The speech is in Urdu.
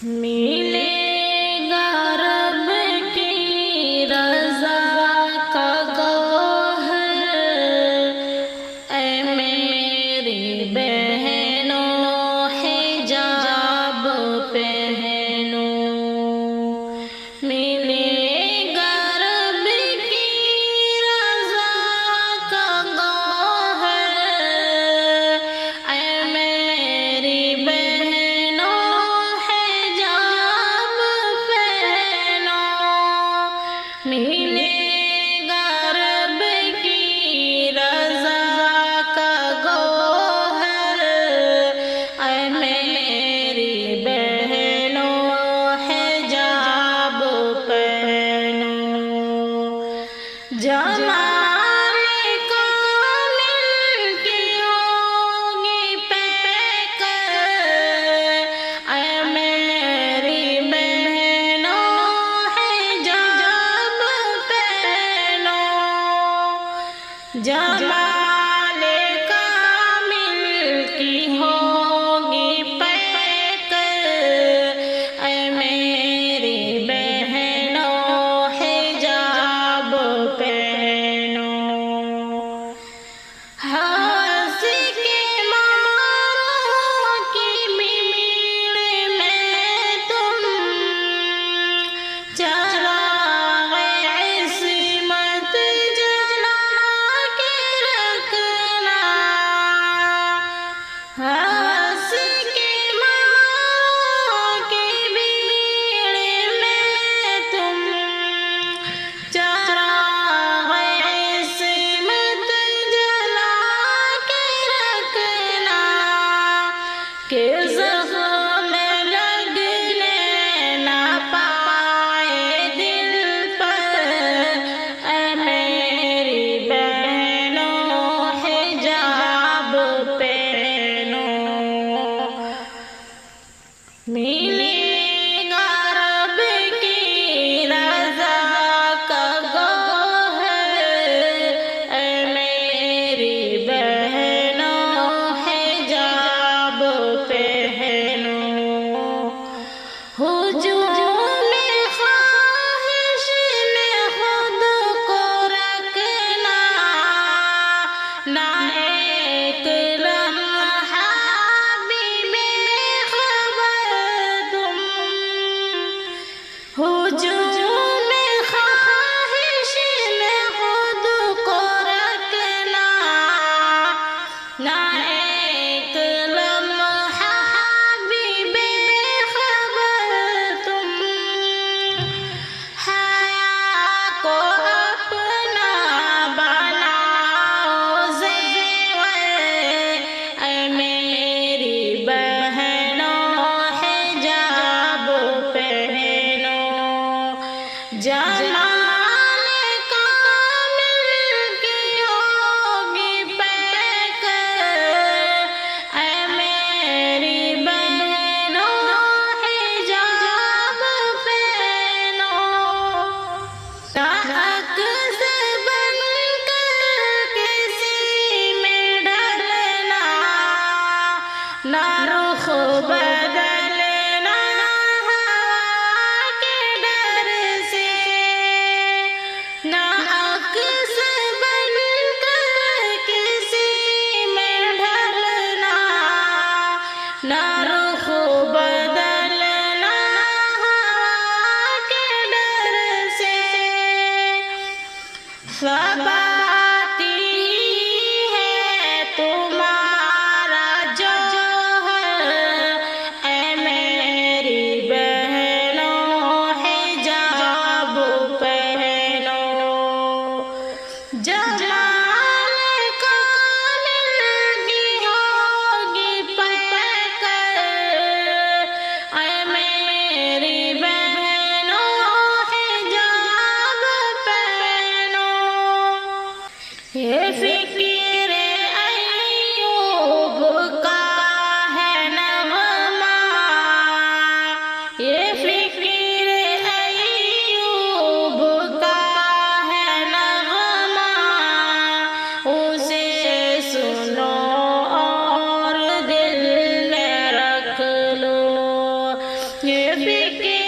ملے گا رب کی رضا کا گوہر، اے میری بہنوں حجاب پہنو۔ ملے گا رب کی رضا کا گوہر، اے میری بہنوں حجاب پہنو۔ ملے گا رب کی رضا کا گوہر، اے میری بہنوں حجاب پہنو۔ جمال کامل کی ہوگی پیکر، اے میری بہنوں حجاب پہنو۔ جمال کامل کی ہوگی پیکر، اے میری بہنوں حجاب پہنو۔ حوث کے ماروں کی بھیڑ میں تم چراغ عصمت جلا کے رکھنا۔ حوث کے ماروں کی بھیڑ میں تم چراغ عصمت جلا کے رکھنا، کہ زخم لگنے نہ پائے دل پر، اے میری بہنوں حجاب پہنو۔ ملے گا رب کی رضا کا گوہر، اے میری بہنوں حجاب پہنو۔ ہجوم خواہش میں خود کو رکھنا، نہ ایک لمحہ بھی بے خبر تم۔ ہجوم خواہش میں خود کو رکھنا، نہ ایک لمحہ بھی بے خبر تم۔ حیا کو اپنا بناؤ زیور، اے میری بہنوں حجاب پہنو۔ جمال کامل کی ہوگی پیکر، اے میری بہنوں حجاب پہنو۔ تحق سے بن کر کسی میں ڈھلنا، نہ رخ بدلنا ہوا کے ڈر سے، نہ عکس بن کر کسی میں ڈھلنا، نہ رخ بدلنا ہوا کے ڈر سے۔ ثباتی ہے تمہارا جوہر، اے میری بہنوں حجاب پہنو۔ جمال کامل کی ہوگی پیکر، اے میری بہنوں حجاب پہنو۔ یہ فکر ایوب کا ہے نغمہ، یہ فکر ایوب کا ہے نغمہ، اسے سنو اور دل میں رکھ لو۔ یہ فکر